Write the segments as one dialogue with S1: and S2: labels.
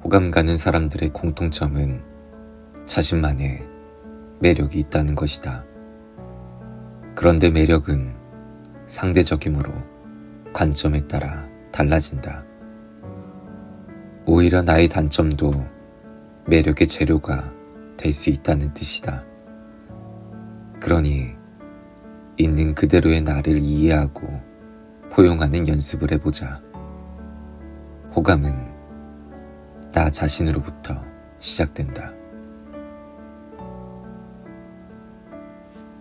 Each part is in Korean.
S1: 호감 가는 사람들의 공통점은 자신만의 매력이 있다는 것이다. 그런데 매력은 상대적이므로 관점에 따라 달라진다. 오히려 나의 단점도 매력의 재료가 될 수 있다는 뜻이다. 그러니 있는 그대로의 나를 이해하고 포용하는 연습을 해보자. 호감은 나 자신으로부터 시작된다.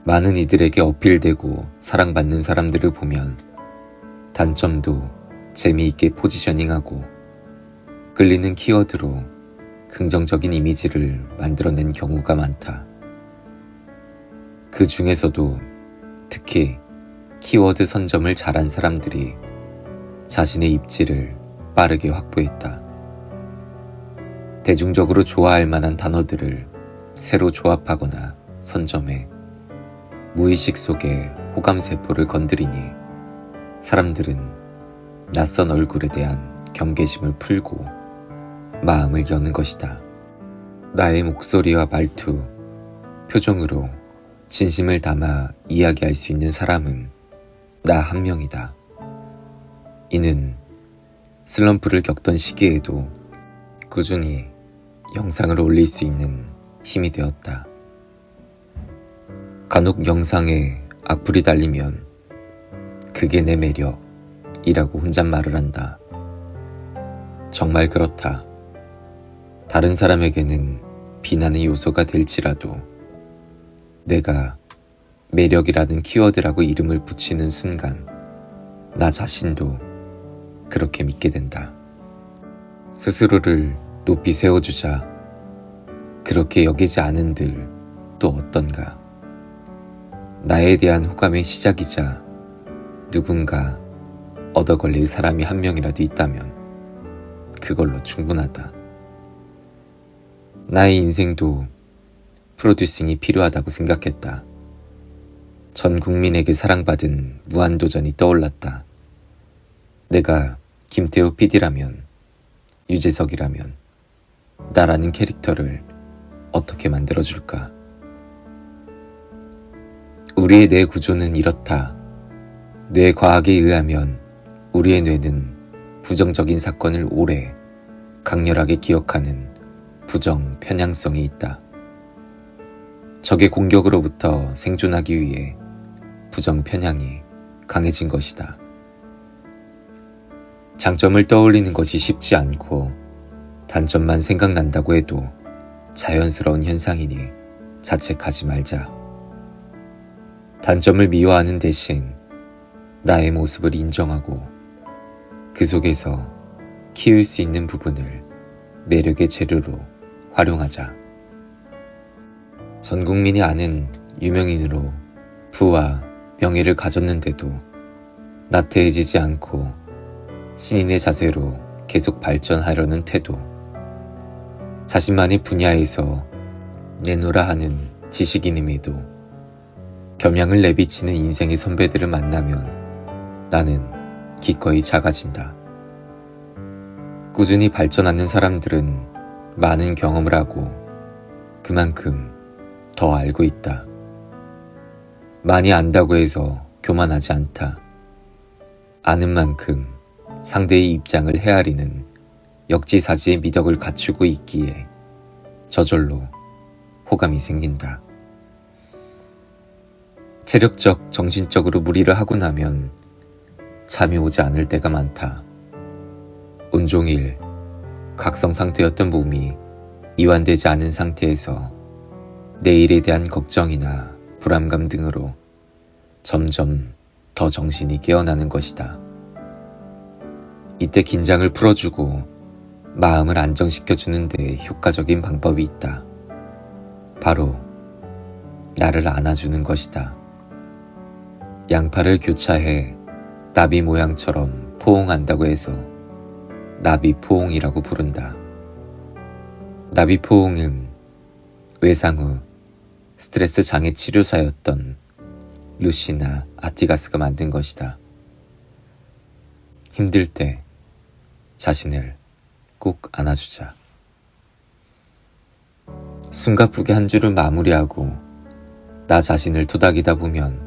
S1: 많은 이들에게 어필되고 사랑받는 사람들을 보면 단점도 재미있게 포지셔닝하고 끌리는 키워드로 긍정적인 이미지를 만들어낸 경우가 많다. 그 중에서도 특히 키워드 선점을 잘한 사람들이 자신의 입지를 빠르게 확보했다. 대중적으로 좋아할 만한 단어들을 새로 조합하거나 선점해 무의식 속에 호감세포를 건드리니 사람들은 낯선 얼굴에 대한 경계심을 풀고 마음을 여는 것이다. 나의 목소리와 말투, 표정으로 진심을 담아 이야기할 수 있는 사람은 나 한 명이다. 이는 슬럼프를 겪던 시기에도 꾸준히 영상을 올릴 수 있는 힘이 되었다. 간혹 영상에 악플이 달리면 그게 내 매력이라고 혼잣말을 한다. 정말 그렇다. 다른 사람에게는 비난의 요소가 될지라도 내가 매력이라는 키워드라고 이름을 붙이는 순간 나 자신도 그렇게 믿게 된다. 스스로를 높이 세워주자. 그렇게 여기지 않은들 또 어떤가. 나에 대한 호감의 시작이자 누군가 얻어 걸릴 사람이 한 명이라도 있다면 그걸로 충분하다. 나의 인생도 프로듀싱이 필요하다고 생각했다. 전 국민에게 사랑받은 무한도전이 떠올랐다. 내가 김태호 PD라면, 유재석이라면 나라는 캐릭터를 어떻게 만들어줄까? 우리의 뇌 구조는 이렇다. 뇌과학에 의하면 우리의 뇌는 부정적인 사건을 오래 강렬하게 기억하는 부정 편향성이 있다. 적의 공격으로부터 생존하기 위해 부정 편향이 강해진 것이다. 장점을 떠올리는 것이 쉽지 않고 단점만 생각난다고 해도 자연스러운 현상이니 자책하지 말자. 단점을 미워하는 대신 나의 모습을 인정하고 그 속에서 키울 수 있는 부분을 매력의 재료로 활용하자. 전 국민이 아는 유명인으로 부와 명예를 가졌는데도 나태해지지 않고 신인의 자세로 계속 발전하려는 태도, 자신만의 분야에서 내노라 하는 지식인임에도 겸양을 내비치는 인생의 선배들을 만나면 나는 기꺼이 작아진다. 꾸준히 발전하는 사람들은 많은 경험을 하고 그만큼 더 알고 있다. 많이 안다고 해서 교만하지 않다. 아는 만큼 상대의 입장을 헤아리는 역지사지의 미덕을 갖추고 있기에 저절로 호감이 생긴다. 체력적, 정신적으로 무리를 하고 나면 잠이 오지 않을 때가 많다. 온종일 각성 상태였던 몸이 이완되지 않은 상태에서 내일에 대한 걱정이나 불안감 등으로 점점 더 정신이 깨어나는 것이다. 이때 긴장을 풀어주고 마음을 안정시켜주는 데 효과적인 방법이 있다. 바로 나를 안아주는 것이다. 양팔을 교차해 나비 모양처럼 포옹한다고 해서 나비 포옹이라고 부른다. 나비 포옹은 외상 후 스트레스 장애 치료사였던 루시나 아티가스가 만든 것이다. 힘들 때 자신을 꼭 안아주자. 숨가쁘게 한 주를 마무리하고 나 자신을 토닥이다 보면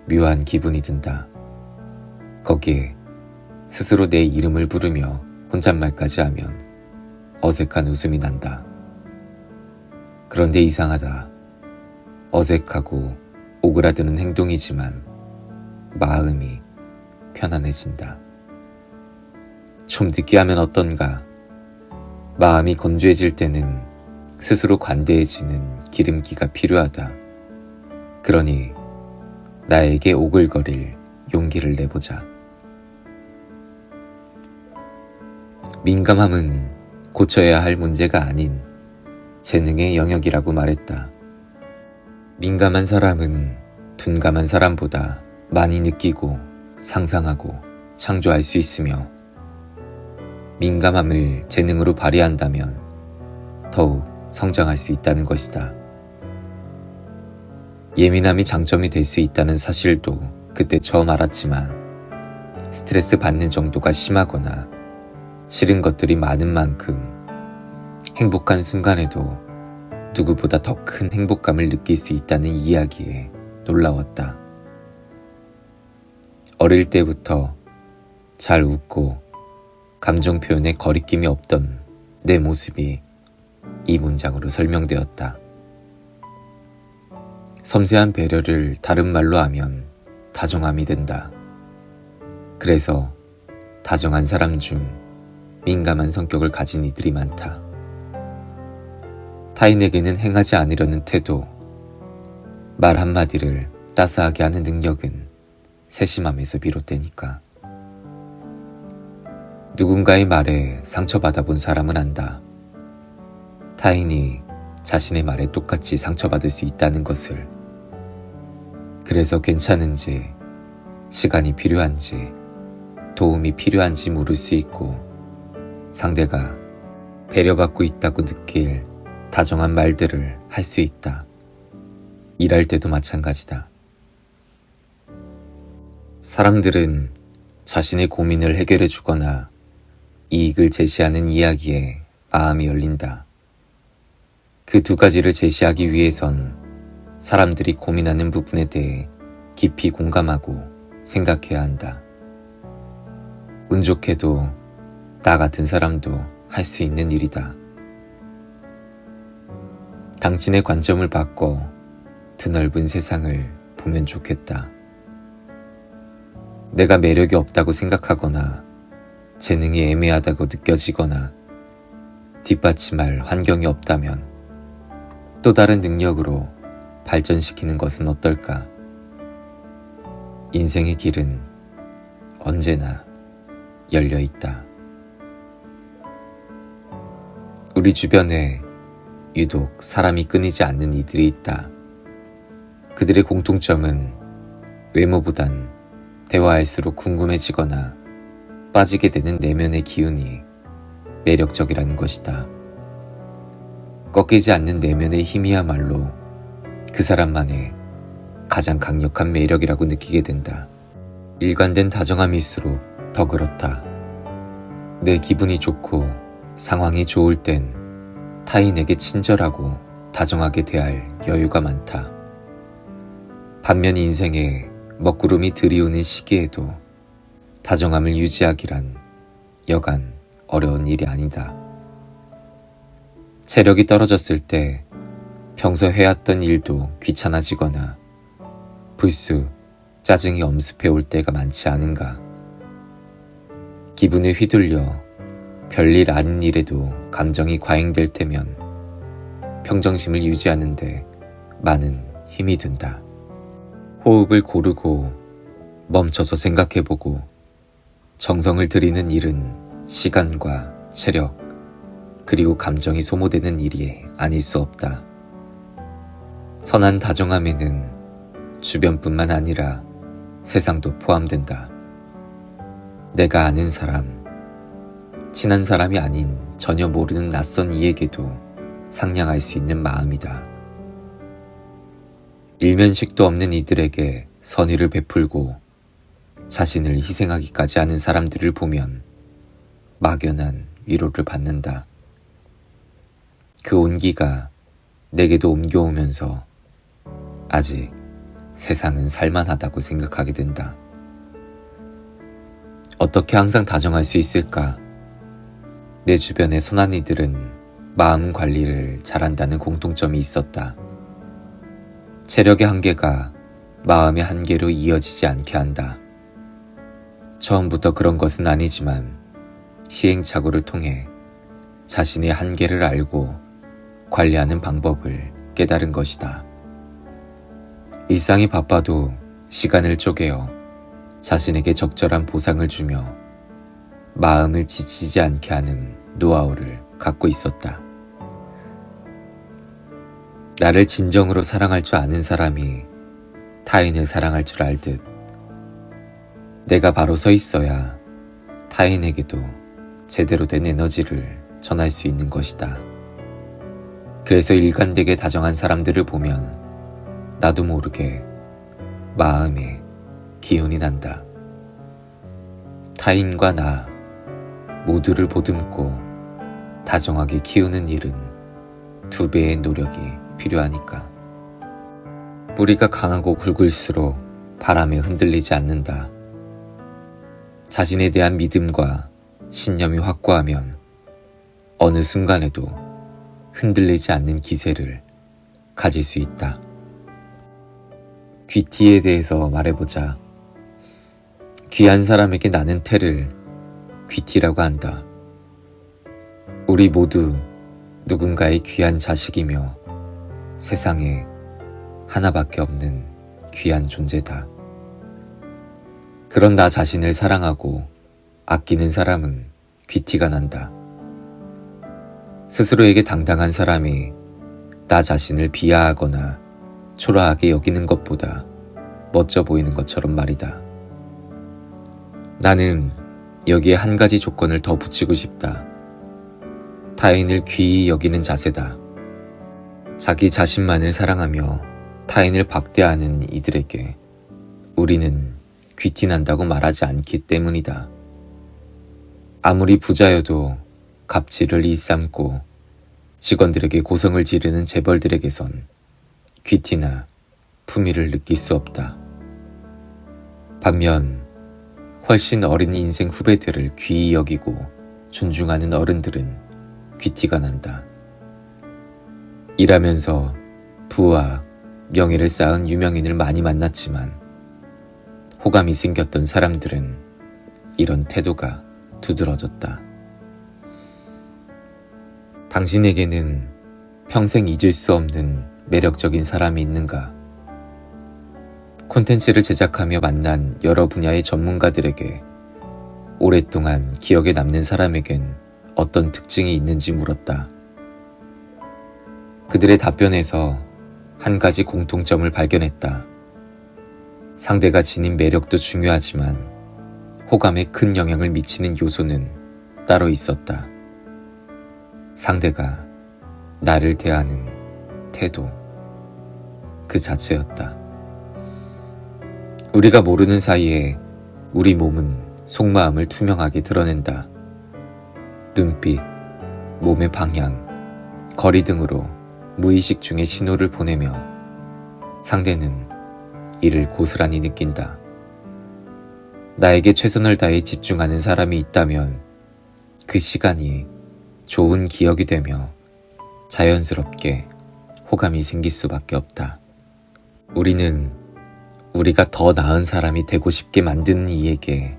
S1: 묘한 기분이 든다. 거기에 스스로 내 이름을 부르며 혼잣말까지 하면 어색한 웃음이 난다. 그런데 이상하다. 어색하고 오그라드는 행동이지만 마음이 편안해진다. 좀 늦게 하면 어떤가? 마음이 건조해질 때는 스스로 관대해지는 기름기가 필요하다. 그러니 나에게 오글거릴 용기를 내보자. 민감함은 고쳐야 할 문제가 아닌 재능의 영역이라고 말했다. 민감한 사람은 둔감한 사람보다 많이 느끼고 상상하고 창조할 수 있으며 민감함을 재능으로 발휘한다면 더욱 성장할 수 있다는 것이다. 예민함이 장점이 될 수 있다는 사실도 그때 처음 알았지만 스트레스 받는 정도가 심하거나 싫은 것들이 많은 만큼 행복한 순간에도 누구보다 더 큰 행복감을 느낄 수 있다는 이야기에 놀라웠다. 어릴 때부터 잘 웃고 감정 표현에 거리낌이 없던 내 모습이 이 문장으로 설명되었다. 섬세한 배려를 다른 말로 하면 다정함이 된다. 그래서 다정한 사람 중 민감한 성격을 가진 이들이 많다. 타인에게는 행하지 않으려는 태도, 말 한마디를 따스하게 하는 능력은 세심함에서 비롯되니까. 누군가의 말에 상처받아 본 사람은 안다. 타인이 자신의 말에 똑같이 상처받을 수 있다는 것을. 그래서 괜찮은지, 시간이 필요한지, 도움이 필요한지 물을 수 있고 상대가 배려받고 있다고 느낄 다정한 말들을 할 수 있다. 일할 때도 마찬가지다. 사람들은 자신의 고민을 해결해 주거나 이익을 제시하는 이야기에 마음이 열린다. 그 두 가지를 제시하기 위해선 사람들이 고민하는 부분에 대해 깊이 공감하고 생각해야 한다. 운 좋게도 나 같은 사람도 할 수 있는 일이다. 당신의 관점을 바꿔 드넓은 세상을 보면 좋겠다. 내가 매력이 없다고 생각하거나 재능이 애매하다고 느껴지거나 뒷받침할 환경이 없다면 또 다른 능력으로 발전시키는 것은 어떨까? 인생의 길은 언제나 열려 있다. 우리 주변에 유독 사람이 끊이지 않는 이들이 있다. 그들의 공통점은 외모보단 대화할수록 궁금해지거나 빠지게 되는 내면의 기운이 매력적이라는 것이다. 꺾이지 않는 내면의 힘이야말로 그 사람만의 가장 강력한 매력이라고 느끼게 된다. 일관된 다정함일수록 더 그렇다. 내 기분이 좋고 상황이 좋을 땐 타인에게 친절하고 다정하게 대할 여유가 많다. 반면 인생에 먹구름이 들이오는 시기에도 다정함을 유지하기란 여간 어려운 일이 아니다. 체력이 떨어졌을 때 평소 해왔던 일도 귀찮아지거나 불쑥 짜증이 엄습해올 때가 많지 않은가. 기분에 휘둘려 별일 아닌 일에도 감정이 과잉될 때면 평정심을 유지하는데 많은 힘이 든다. 호흡을 고르고 멈춰서 생각해보고 정성을 들이는 일은 시간과 체력 그리고 감정이 소모되는 일이 아닐 수 없다. 선한 다정함에는 주변뿐만 아니라 세상도 포함된다. 내가 아는 사람, 친한 사람이 아닌 전혀 모르는 낯선 이에게도 상냥할 수 있는 마음이다. 일면식도 없는 이들에게 선의를 베풀고 자신을 희생하기까지 하는 사람들을 보면 막연한 위로를 받는다. 그 온기가 내게도 옮겨오면서 아직 세상은 살만하다고 생각하게 된다. 어떻게 항상 다정할 수 있을까? 내 주변의 선한 이들은 마음 관리를 잘한다는 공통점이 있었다. 체력의 한계가 마음의 한계로 이어지지 않게 한다. 처음부터 그런 것은 아니지만 시행착오를 통해 자신의 한계를 알고 관리하는 방법을 깨달은 것이다. 일상이 바빠도 시간을 쪼개어 자신에게 적절한 보상을 주며 마음을 지치지 않게 하는 노하우를 갖고 있었다. 나를 진정으로 사랑할 줄 아는 사람이 타인을 사랑할 줄 알듯 내가 바로 서 있어야 타인에게도 제대로 된 에너지를 전할 수 있는 것이다. 그래서 일관되게 다정한 사람들을 보면 나도 모르게 마음에 기운이 난다. 타인과 나 모두를 보듬고 다정하게 키우는 일은 2배의 노력이 필요하니까. 뿌리가 강하고 굵을수록 바람에 흔들리지 않는다. 자신에 대한 믿음과 신념이 확고하면 어느 순간에도 흔들리지 않는 기세를 가질 수 있다. 귀티에 대해서 말해보자. 귀한 사람에게 나는 태를 귀티라고 한다. 우리 모두 누군가의 귀한 자식이며 세상에 하나밖에 없는 귀한 존재다. 그런 나 자신을 사랑하고 아끼는 사람은 귀티가 난다. 스스로에게 당당한 사람이 나 자신을 비하하거나 초라하게 여기는 것보다 멋져 보이는 것처럼 말이다. 나는 여기에 한 가지 조건을 더 붙이고 싶다. 타인을 귀히 여기는 자세다. 자기 자신만을 사랑하며 타인을 박대하는 이들에게 우리는 귀티난다고 말하지 않기 때문이다. 아무리 부자여도 갑질을 일삼고 직원들에게 고성을 지르는 재벌들에게선 귀티나 품위를 느낄 수 없다. 반면 훨씬 어린 인생 후배들을 귀히 여기고 존중하는 어른들은 귀티가 난다. 일하면서 부와 명예를 쌓은 유명인을 많이 만났지만 호감이 생겼던 사람들은 이런 태도가 두드러졌다. 당신에게는 평생 잊을 수 없는 매력적인 사람이 있는가? 콘텐츠를 제작하며 만난 여러 분야의 전문가들에게 오랫동안 기억에 남는 사람에겐 어떤 특징이 있는지 물었다. 그들의 답변에서 한 가지 공통점을 발견했다. 상대가 지닌 매력도 중요하지만 호감에 큰 영향을 미치는 요소는 따로 있었다. 상대가 나를 대하는 태도 그 자체였다. 우리가 모르는 사이에 우리 몸은 속마음을 투명하게 드러낸다. 눈빛, 몸의 방향, 거리 등으로 무의식 중에 신호를 보내며 상대는 이를 고스란히 느낀다. 나에게 최선을 다해 집중하는 사람이 있다면 그 시간이 좋은 기억이 되며 자연스럽게 호감이 생길 수밖에 없다. 우리는 우리가 더 나은 사람이 되고 싶게 만드는 이에게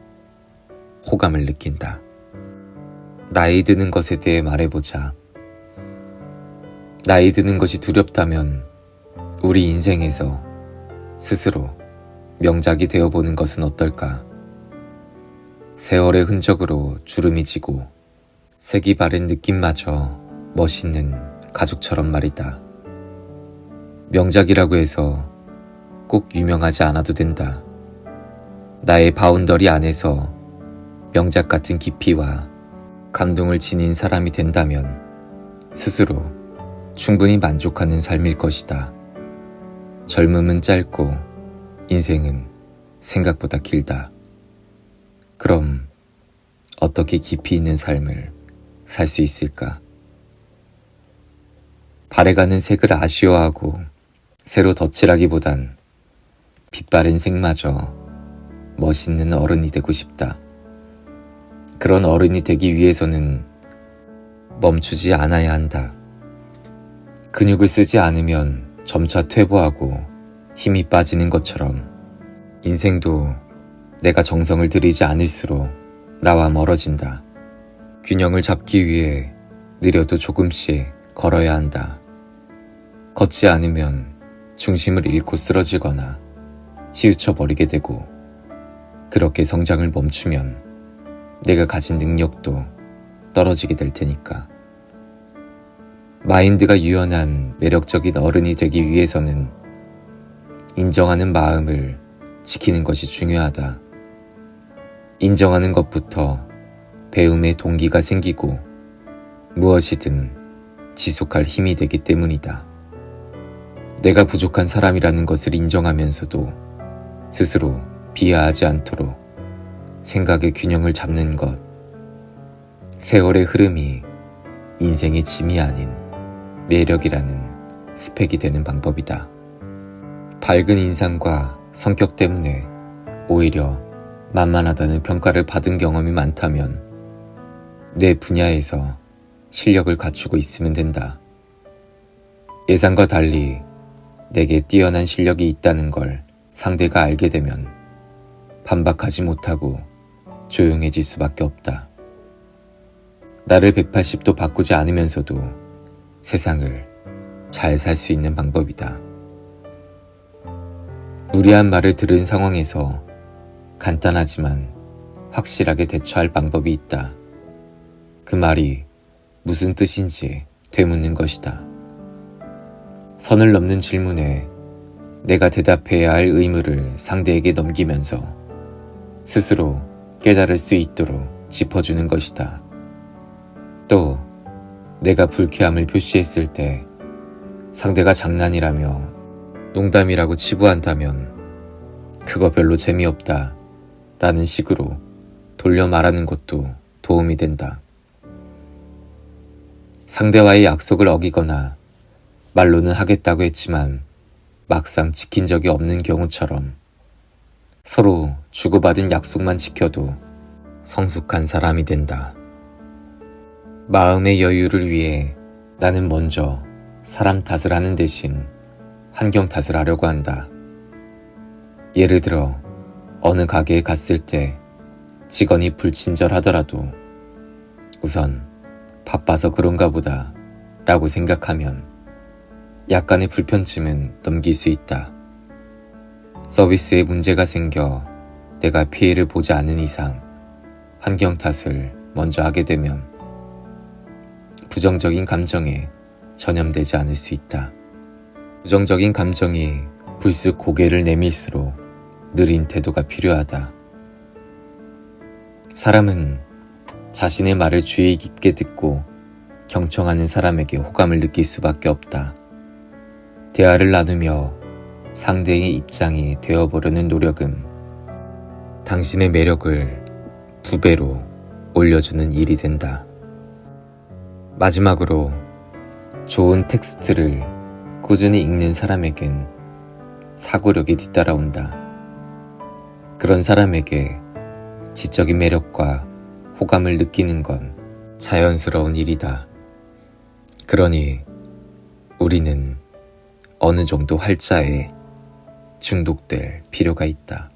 S1: 호감을 느낀다. 나이 드는 것에 대해 말해보자. 나이 드는 것이 두렵다면 우리 인생에서 스스로 명작이 되어보는 것은 어떨까? 세월의 흔적으로 주름이 지고 색이 바른 느낌마저 멋있는 가죽처럼 말이다. 명작이라고 해서 꼭 유명하지 않아도 된다. 나의 바운더리 안에서 명작 같은 깊이와 감동을 지닌 사람이 된다면 스스로 충분히 만족하는 삶일 것이다. 젊음은 짧고 인생은 생각보다 길다. 그럼 어떻게 깊이 있는 삶을 살 수 있을까? 바래가는 색을 아쉬워하고 새로 덧칠하기보단 빛바랜 색마저 멋있는 어른이 되고 싶다. 그런 어른이 되기 위해서는 멈추지 않아야 한다. 근육을 쓰지 않으면 점차 퇴보하고 힘이 빠지는 것처럼 인생도 내가 정성을 들이지 않을수록 나와 멀어진다. 균형을 잡기 위해 느려도 조금씩 걸어야 한다. 걷지 않으면 중심을 잃고 쓰러지거나 치우쳐버리게 되고, 그렇게 성장을 멈추면 내가 가진 능력도 떨어지게 될 테니까. 마인드가 유연한 매력적인 어른이 되기 위해서는 인정하는 마음을 지키는 것이 중요하다. 인정하는 것부터 배움의 동기가 생기고 무엇이든 지속할 힘이 되기 때문이다. 내가 부족한 사람이라는 것을 인정하면서도 스스로 비하하지 않도록 생각의 균형을 잡는 것. 세월의 흐름이 인생의 짐이 아닌 매력이라는 스펙이 되는 방법이다. 밝은 인상과 성격 때문에 오히려 만만하다는 평가를 받은 경험이 많다면 내 분야에서 실력을 갖추고 있으면 된다. 예상과 달리 내게 뛰어난 실력이 있다는 걸 상대가 알게 되면 반박하지 못하고 조용해질 수밖에 없다. 나를 180도 바꾸지 않으면서도 세상을 잘 살 수 있는 방법이다. 무리한 말을 들은 상황에서 간단하지만 확실하게 대처할 방법이 있다. 그 말이 무슨 뜻인지 되묻는 것이다. 선을 넘는 질문에 내가 대답해야 할 의무를 상대에게 넘기면서 스스로 깨달을 수 있도록 짚어주는 것이다. 또 내가 불쾌함을 표시했을 때 상대가 장난이라며 농담이라고 치부한다면 그거 별로 재미없다 라는 식으로 돌려 말하는 것도 도움이 된다. 상대와의 약속을 어기거나 말로는 하겠다고 했지만 막상 지킨 적이 없는 경우처럼 서로 주고받은 약속만 지켜도 성숙한 사람이 된다. 마음의 여유를 위해 나는 먼저 사람 탓을 하는 대신 환경 탓을 하려고 한다. 예를 들어 어느 가게에 갔을 때 직원이 불친절하더라도 우선 바빠서 그런가 보다 라고 생각하면 약간의 불편쯤은 넘길 수 있다. 서비스에 문제가 생겨 내가 피해를 보지 않는 이상 환경 탓을 먼저 하게 되면 부정적인 감정에 전염되지 않을 수 있다. 부정적인 감정이 불쑥 고개를 내밀수록 느린 태도가 필요하다. 사람은 자신의 말을 주의 깊게 듣고 경청하는 사람에게 호감을 느낄 수밖에 없다. 대화를 나누며 상대의 입장이 되어보려는 노력은 당신의 매력을 2배로 올려주는 일이 된다. 마지막으로 좋은 텍스트를 꾸준히 읽는 사람에겐 사고력이 뒤따라온다. 그런 사람에게 지적인 매력과 호감을 느끼는 건 자연스러운 일이다. 그러니 우리는 어느 정도 활자에 중독될 필요가 있다.